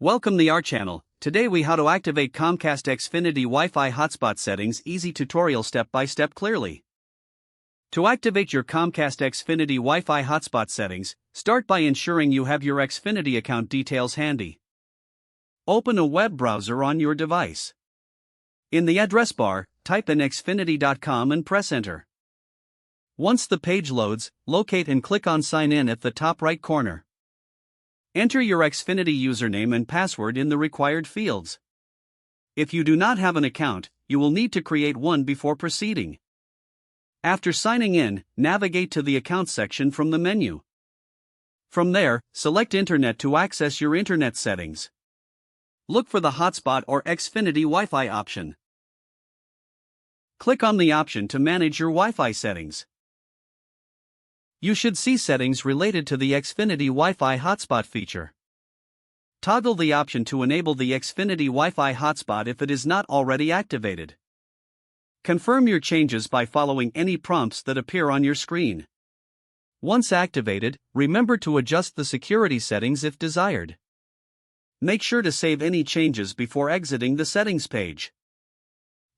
Welcome to our channel. Today we how to activate Comcast Xfinity Wi-Fi hotspot settings. Easy tutorial step by step clearly. To activate your Comcast Xfinity Wi-Fi hotspot settings, start by ensuring you have your Xfinity account details handy. Open a web browser on your device. In the address bar, type in xfinity.com and press enter. Once the page loads, locate and click on Sign In at the top right corner. Enter your Xfinity username and password in the required fields. If you do not have an account, you will need to create one before proceeding. After signing in, navigate to the Account section from the menu. From there, select Internet to access your Internet settings. Look for the Hotspot or Xfinity Wi-Fi option. Click on the option to manage your Wi-Fi settings. You should see settings related to the Xfinity Wi-Fi hotspot feature. Toggle the option to enable the Xfinity Wi-Fi hotspot if it is not already activated. Confirm your changes by following any prompts that appear on your screen. Once activated, remember to adjust the security settings if desired. Make sure to save any changes before exiting the settings page.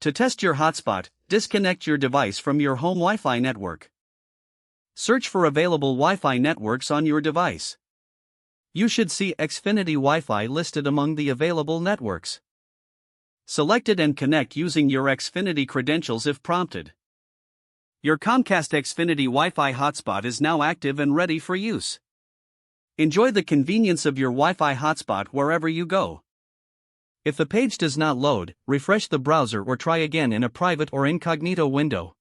To test your hotspot, disconnect your device from your home Wi-Fi network. Search for available Wi-Fi networks on your device. You should see Xfinity Wi-Fi listed among the available networks. Select it and connect using your Xfinity credentials if prompted. Your Comcast Xfinity Wi-Fi hotspot is now active and ready for use. Enjoy the convenience of your Wi-Fi hotspot wherever you go. If the page does not load, refresh the browser or try again in a private or incognito window.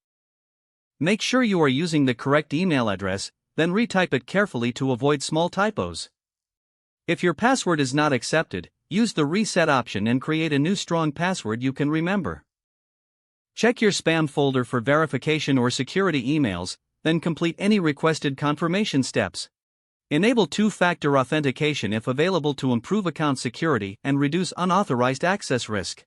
Make sure you are using the correct email address, then retype it carefully to avoid small typos. If your password is not accepted, use the reset option and create a new strong password you can remember. Check your spam folder for verification or security emails, then complete any requested confirmation steps. Enable two-factor authentication if available to improve account security and reduce unauthorized access risk.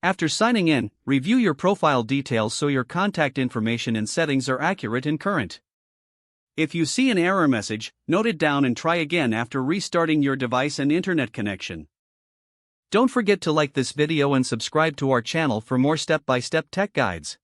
After signing in, review your profile details so your contact information and settings are accurate and current. If you see an error message, note it down and try again after restarting your device and internet connection. Don't forget to like this video and subscribe to our channel for more step-by-step tech guides.